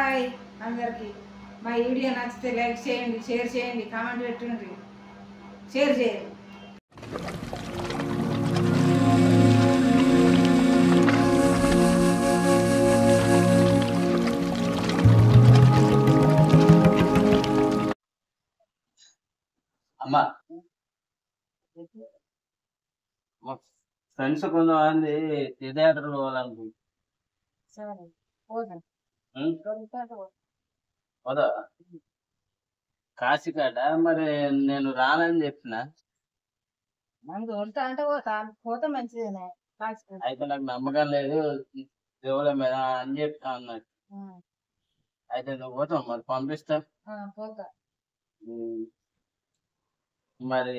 Hi అందరికీ మా video నచ్చితే లైక్ చేయండి, షేర్ చేయండి, కామెంట్ పెట్టండి, షేర్ చేయండి. అమ్మా మా ఫ్రెండ్స్ కొంతమంది తీర్థయాత్రలు పోవాలనుకుంటున్నా. పోదా కాశీకాట మరి నేను రానని చెప్పిన. మనకు వెళ్తా అంటే పోతే మంచిదేనే. అయితే నాకు నమ్మకం లేదు దేవుళ్ళ మీద అని చెప్తా అన్నట్టు. అయితే నువ్వు పోతావు మరి పంపిస్తా. పోతా మరి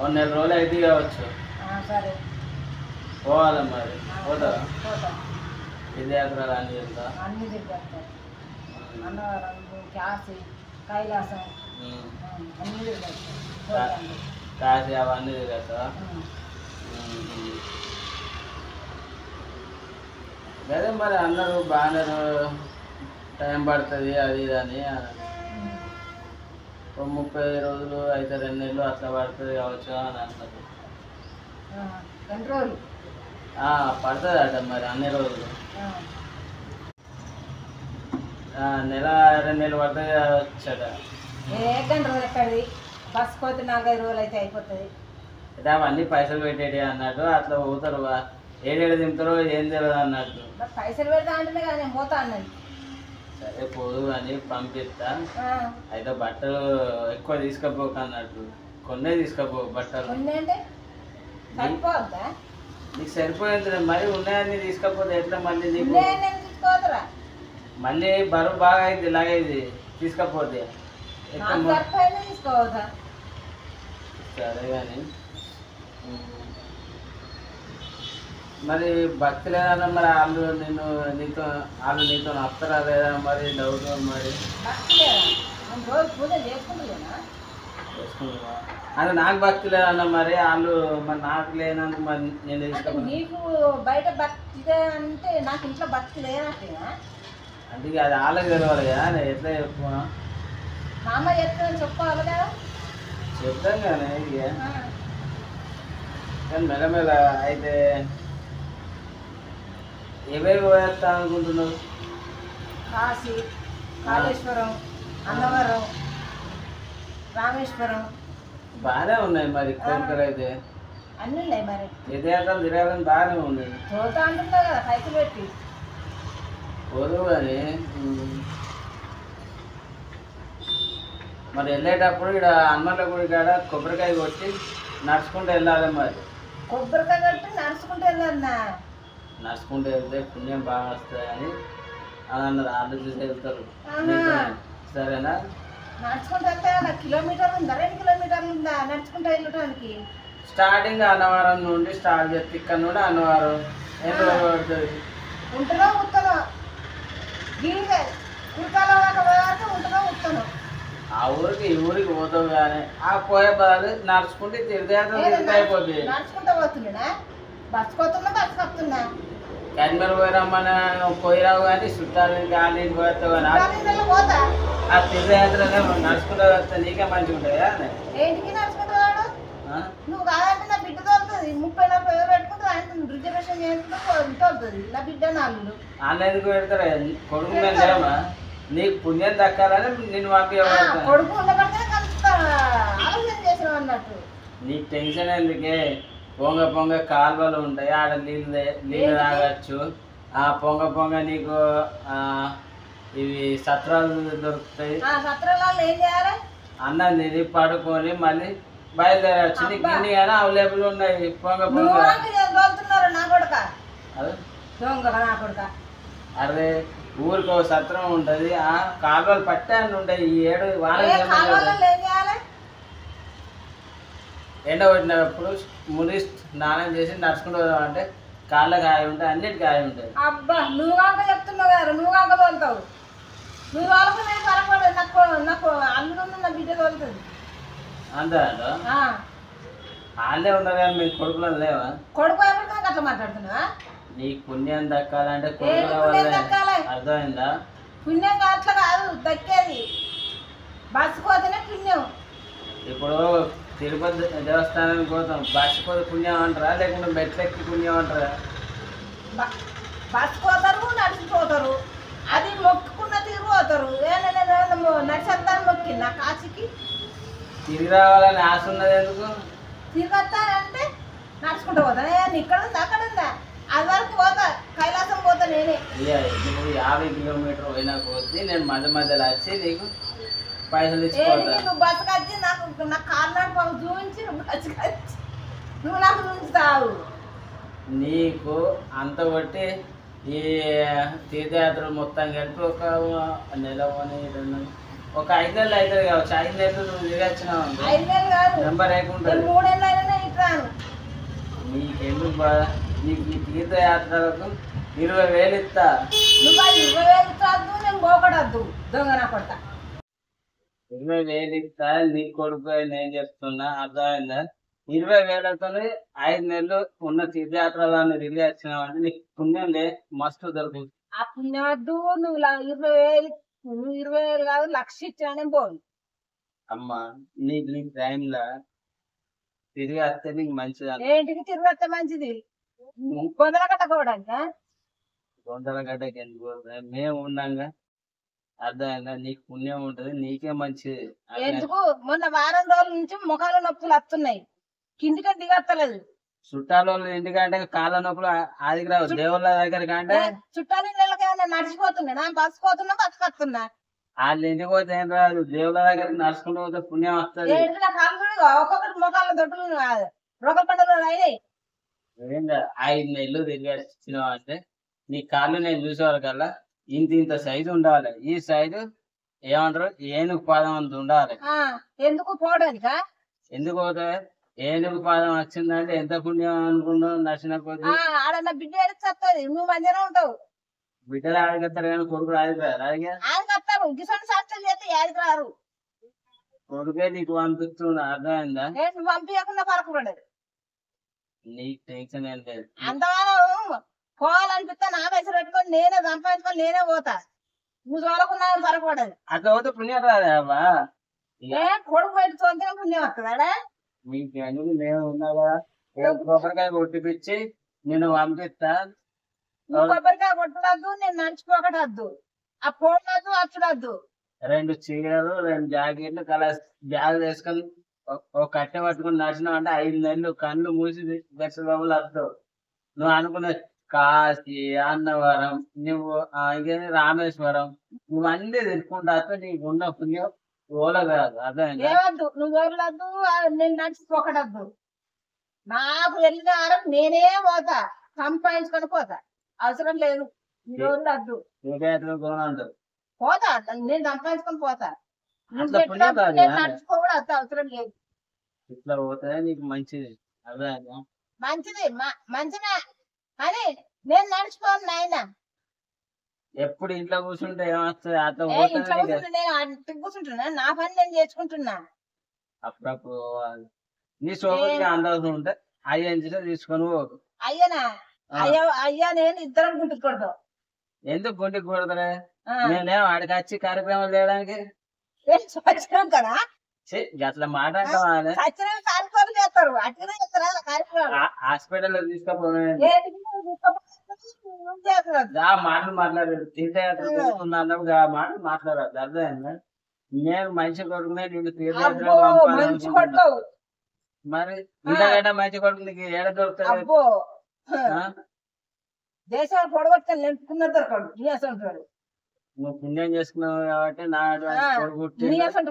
1 నెల రోజులు అయితే కావచ్చు. సరే పోవాలి మరి. పోతా పోతా తీర్థయాత్రలు అని చెప్తా. అన్ని తిరిగేస్తాను. అన్నవరం, కాశీ, కైలాసం అన్ని తిరిగేస్తాను. కాశీ అవన్నీ తిరుగుతా. అదే మరి అన్నారు బాగానే టైం పడుతుంది అది ఇది అని. 30 రోజులు అయితే 2 నెలలు అట్లా పడుతుంది కావచ్చు అని అన్నారు. 2 రోజులు పడుతుంది అట మరి అన్ని రోజులు. నెల 2 నెలలు పడుతుంది వచ్చాట. 2 రోజులు ఎక్కడిది? బస్సు పోతే 4-5 రోజులు అయితే అయిపోతుంది. అయితే అవన్నీ పైసలు పెట్టేటి అన్నట్టు అట్లా పోతారు. ఏడేడు తింటారో ఏం తెలియదు అన్నట్టు. పైసలు పెడతా అంటే కదా నేను పోతా అన్నది. సరే పోదు అని పంపిస్తా. అయితే బట్టలు ఎక్కువ తీసుకపోక అన్నట్టు. కొన్నే తీసుకపో బట్టలు. కొన్ని అంటే సరిపోద్దా? నీకు సరిపోయింది. మరి ఉన్నాయని తీసుకపోతే ఎట్లా మళ్ళీ నీకు తీసుకోవద్దురా. మళ్ళీ బరువు బాగా అయింది ఇలాగైంది తీసుకపోతే. తీసుకోవద్దా? సరే కానీ మరి భక్తి లేదన్నా మరి వాళ్ళు నీతో వస్తారా లేదా మరి డౌట్ మరి. పూజ చేసుకుంటున్నా అంటే నాకు భక్తి లేదన్నా మరి వాళ్ళు మరి నాకు లేనందుకు మరి నేను తీసుకుంటా. నీకు బయట భక్తి అంటే నాకు ఇంట్లో భక్తి లేనట్టేనా? అంటే అది వాళ్ళకి తెలియాలి కదా. ఎట్లా చెప్పు మా అమ్మ చెప్తుందని చెప్పాలి కదా. చెప్తాం కానీ ఇక కానీ మెల్లమెల్ల అయితే ఏవేవి పోయేస్తా అనుకుంటున్నావు? కాశీ, కాళేశ్వరం, అన్నవరం, రామేశ్వరం బాగానే ఉన్నాయి మరి కోరికలు అయితే. అన్నీ ఉన్నాయి మరి. తీర్థయాత్రలు తిరగాలని బాగానే ఉంది. చూద్దా అంటున్నావు కదా పైసలు పెట్టి. పోదు కానీ మరి వెళ్ళేటప్పుడు ఇక్కడ హనుమన్ల గుడి కాడ కొబ్బరికాయ కొట్టి నడుచుకుంటూ వెళ్ళాలి మరి. కొబ్బరికాయ కొట్టి నడుచుకుంటూ వెళ్ళాలన్నా? నడుచుకుంటూ వెళ్తే పుణ్యం బాగా వస్తాయని అని అన్నారు. వాళ్ళు చూసి వెళ్తారు. సరేనా? నడుచుకుంటూ వెళ్తే కిలోమీటర్లు ఉందా? 2 కిలోమీటర్లు ఉందా నడుచుకుంటూ వెళ్ళడానికి? స్టార్టింగ్ అన్నవరం నుండి స్టార్ట్ చేస్తే ఇక్కడ నుండి అన్నవరం ఎంత పడుతుంది? ఉంటుందో ఉత్తనో గిరిగా కురికాల దాకా పోయాక ఉంటుందో ఉత్తనో. ఆ ఊరికి ఈ ఊరికి పోతాం కానీ ఆ పోయే బదులు నడుచుకుంటే తీర్థయాత్ర అయిపోతుంది. నడుచుకుంటూ పోతుండేనా? బస్సు పోతున్నా బస్సు వస్తున్నా? కనిమల పోయిరమ్మని పోయిరావు కానీ చుట్టాలు గాలికి పోతావు కానీ పోతా ఆ తీర్థయాత్రనే నడుచుకుంటూ వస్తే నీకే మంచిగా ఉంటుంది కదా. ఏంటికి నడుచుకుంటాడు? నువ్వు కాదంటే నా బిడ్డ తోలుతుంది. 30-40 వేలు పెట్టుకుంటుంది. ఆయన రిజర్వేషన్ చేసుకుంటే తోలుతుంది నా బిడ్డ. నాలుగు వాళ్ళు ఎందుకు పెడతారు? కొడుకు మీద లేవా? నీకు పుణ్యం దక్కాలని నేను పంపించబడతాను. కొడుకు ఉండబడితే ఆలోచన చేసినావు అన్నట్టు. నీకు టెన్షన్ ఎందుకే? పొంగ కాలువలు ఉంటాయి, ఆడ నీళ్ళు తాగచ్చు. పొంగ నీకు ఇవి సత్రాలు దొరుకుతాయి. సత్రాలలో ఏం చేయాలి? అన్నం తిని పడుకొని మళ్ళీ బయలుదేరచ్చు. నీకు ఇన్ని కానీ అవైలబుల్ ఉన్నాయి. పొంగ తోలుతున్నారు నా కొడుక. అదే దొంగ నా కొడుక. అరే ఊరికి ఒక సత్రం ఉంటుంది. ఆ కాలువలు పట్టాన్ని ఉంటాయి. ఈ 7 వారాలు ఎండ కొట్టినప్పుడు ముడి స్నానం చేసి నడుచుకుంటూ అంటే కాళ్ళకి ఆయి ఉంటాయి, అన్నిటికీ ఆయి ఉంటాయి. అబ్బా నువ్వు కాక చెప్తున్నావు కదా, నువ్వు కాక తోలుతావు. నువ్వు వాళ్ళకు నేను పరపడదు. నాకు అల్లుడు నా బిడ్డ తోలుతుంది అంతే అంట. వాళ్ళే ఉన్నారు కానీ మీ కొడుకులో లేవా? కొడుకు ఎప్పటికీ అట్లా మాట్లాడుతున్నావా? నీకు పుణ్యం దక్కాలంటే ఏం పుణ్యం దక్కాలి? అర్థమైందా? పుణ్యం అట్లా కాదు దక్కేది, బస్సు పోతేనే పుణ్యం. ఇప్పుడు తిరుపతి దేవస్థానానికి పోతాం, బస్సు పోతే పుణ్యం అంటారా లేకుంటే మెట్లెక్కి పుణ్యం అంటారా? బస్సు పోతారు, నడిచిపోతారు, అది మొక్కుకున్న తిరిగిపోతారు. నడిచేస్తాను మొక్కింది కాశీకి తిరిగి రావాలని ఆశ ఉన్నది ఎందుకు? తిరిగొస్తానంటే నడుచుకుంటూ పోతాను. ఇక్కడ ఉందా అక్కడ ఉందా, అది వరకు పోతా, కైలాసం పోతా నేనే. ఇప్పుడు 50 కిలోమీటర్ పోయినా పోతే నేను మధ్య మధ్యలో వచ్చి నీకు పైసలు ఇచ్చిపోతా. నువ్వు బస్సుకు వచ్చి నాకు కారు నడుపు చూపించి నువ్వు బస్సుకు వచ్చి నువ్వు నాకు చూపిస్తావు. నీకు అంత బట్టి ఈ తీర్థయాత్రలు మొత్తం కలిపి ఒక నెల ఒక 5 నెలలు అవుతుంది కావచ్చు. 5 నెలలు నువ్వు తిరిగొచ్చినావు. 5 నెలలు కాదు, నెంబర్ లేకుండా 3 నెలలు అయినా ఇట్లాను. నీకెందుకు బాధ? నీకు ఈ తీర్థయాత్రలకు 20,000 ఇస్తా. నువ్వు 20,000 ఇస్తాదు, నేను పోకడద్దు దొంగ నా కొట్ట. 20,000 ఇస్తా నీ కొడుకు నేను చెప్తున్నా, అర్థమైందా? 20,000తో 5 నెలలు ఉన్న తీర్థయాత్రలను తిరిగి వచ్చినావంటే నీకు పుణ్యం మస్తు దొరుకుతుంది. ఆ పుణ్యం వద్దు, నువ్వు 20,000 నువ్వు 20,000 కాదు 1,00,000 ఇచ్చానే పోదు. అమ్మా నీకు టైంలో తిరిగి వస్తే నీకు మంచిది. ఏంటికి తిరిగి వస్తే మంచిది? గొంతల కట్టకోవడానికి గొంతల గడ్డకి ఎందుకు మేము ఉన్నాగా, అర్థమైందా? నీకు పుణ్యం ఉంటది, నీకే మంచిది. ఎందుకు మొన్న వారం రోజుల నుంచి ముఖాల నొప్పులు వస్తున్నాయి, కిందికి దిగత్తలేదు. చుట్టాల ఇంటికంటే కాళ్ళ నొప్పులు ఆదికి రావు, దేవుళ్ళ దగ్గర కంటే. చుట్టాల ఇళ్ళకి ఏమన్నా నడిచిపోతున్నా, బస్సుపోతున్నా బతుకొస్తున్నా. వాళ్ళ ఇంటికి పోతే ఏం రాదు, దేవుళ్ళ దగ్గర నడుచుకుంటూ పోతే పుణ్యం వస్తుంది. ఒక్కొక్కటి ముఖాల దొడ్లు రొగల పండుగలు అయినాయి. 5 నెలలు తిరిగి వచ్చినావు అంటే నీ కాళ్ళు నేను చూసేవాళ్ళకల్లా ఇంత సైజు ఉండాలి. ఈ సైజు ఏమంటారు, ఏనుగు పాదం అంత ఉండాలి. ఎందుకు పోవడానికా? ఎందుకు పోతాయి? ఏనుగు పాదం వచ్చిందంటే ఎంత పుణ్యం అనుకున్నావు. నచ్చిన కొద్ది ఆడన్న బిడ్డ ఎడుస్తుంది, నువ్వు మంచిగా ఉంటావు. బిడ్డలు ఆడగత్తారు కానీ కొడుకులు ఆడిపోయారు. ఆడగత్తారు, గిసొంటి శాస్త్రం చేస్తే ఆడికి రారు. కొడుకే నీకు పంపిస్తున్నా, అర్థమైందా? నువ్వు పంపించకుండా పరకూడదు. నీకు టెన్షన్ ఏం లేదు. అంతవారం పోవాలనిపిస్తా నా పైసలు పెట్టుకొని నేనే సంపాదించుకొని నేనే పోతా, నువ్వు చూడకుండా పరకూడదు. అట్లా పోతే పుణ్యం రాదేవా? కొడుకు బయట చూస్తే పుణ్యం వస్తుందా? మీకు అన్ని నేను ఉన్నా కదా, కొబ్బరికాయ కొట్టిపిచ్చి నేను పంపిస్తా. నువ్వు కొబ్బరికాయ కొట్టడద్దు, నేను నడిచిపోకటద్దు, ఆ పోవద్దు వచ్చడద్దు. 2 చీరలు 2 జాకెట్లు బ్యాగ్ వేసుకొని ఒక కట్టె పట్టుకుని నడిచినావు అంటే 5 నెలలు కళ్ళు మూసి దక్షబాబులు వస్తావు. నువ్వు అనుకున్న కాశీ, అన్నవరం, నువ్వు ఇంకేది రామేశ్వరం, నువ్వన్నీ తెలుసుకుంటా నీకు ఉన్న పుణ్యం ఓల కాదు. అదేవద్దు, నువ్వు ఓలద్దు, నేను నడిచిపోకడద్దు. నాకు వెళ్ళిన వారం నేనే పోతా, సంపాదించుకొని పోతా, అవసరం లేదు. ఈ రోజులు వద్దు, పోతా, నేను సంపాదించుకొని పోతా. నడుచుకోవడం అంత అవసరం లేదు. ఇట్లా పోతే నీకు మంచిది. అదే మంచిది మంచిదే అని నేను నడుచుకోను నాయన. ఎప్పుడు ఇంట్లో కూర్చుంటే ఏమొస్తుంది? ఇంట్లో కూర్చుంటే నేను అటు కూర్చుంటున్నా, నా పని నేను చేసుకుంటున్నా. అప్పుడప్పుడు నీ సోదరికి అందవలసి ఉంటే అయ్యా తీసుకొని పోదు. అయ్యనా? అయ్యా నేను ఇద్దరం గుంటుకు కొడతాం. ఎందుకు గుంటికి కొడతారే? నేనేం ఆడికి వచ్చి కార్యక్రమాలు చేయడానికి కదా అట్లా మాట చేస్తారు. హాస్పిటల్లో తీసుకోపోయినా మాటలు మాట్లాడారు, తీర్థయాత్ర తీసుకున్నప్పుడు ఆ మాటలు మాట్లాడద్దు. అర్థమైందా? నేను మంచి కొడుకునే నిన్ను తీర్థయాత్ర మరి ఇంతకంటే మంచి కొడుకు నీకు ఏడ దొరుకుతాడు? దేశం పొడగొట్టుకొని నింపుకున్న దొరకడు. నువ్వు పుణ్యం చేసుకున్నావు కాబట్టి నా కొడుకు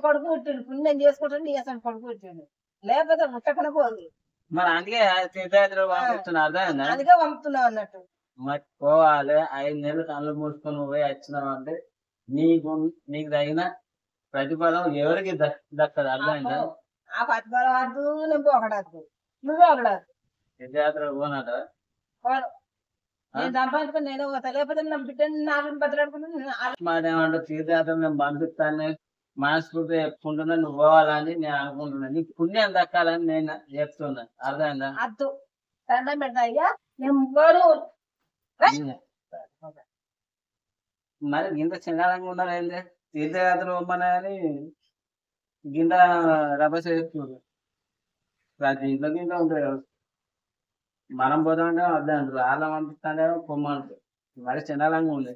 కొడుకు పుట్టిండు, పుణ్యం చేసుకుంటాడు, నీ అసలు కొడుకు పుట్టిండు, లేకపోతే పుట్టకుండా పోదు. మరి అందుకే తీర్థయాత్ర పంపిస్తున్నా. అర్థమైందా? అందుకే పంపుతున్నావు అన్నట్టు. మరి పోవాలి. 5 నెలలు కళ్ళు మూసుకొని పోయి వచ్చినావు అంటే నీకు తగిన ప్రతిఫలం ఎవరికి దక్కదు. అర్థమైందా? ఆ ప్రతిఫలం వద్దు, నేను పోకడద్దు, నువ్వే ఒకడద్దు. తీర్థయాత్ర పోనట నేను సంపాదించుకొని నేనే పోతా, లేకపోతే నా బిడ్డని నాలుగు బతలాడుకుంటున్నా. మాట ఏమంటారు, తీర్థయాత్ర నేను పంపిస్తాను మనస్ఫూర్తి చెప్పుకుంటున్నా, నువ్వు పోవాలని నేను అనుకుంటున్నా. నీకు పుణ్యం దక్కాలని నేను చెప్తున్నా. అర్థమైందా? అద్దు దండం పెడతా అయ్యా, నేను మరి గింత చండాలంగా ఉండాలి ఏంది తీర్థయాత్రలు పోమన్నా కానీ గింత రభస చేస్తున్నారు ప్రతి ఇంట్లో గింత ఉంటాయి కదా. మనం పోతామంటే అర్థం అంటారు వాళ్ళ పంపిస్తాంటే పొమ్మంటారు మరి చండాలంగా ఉంది.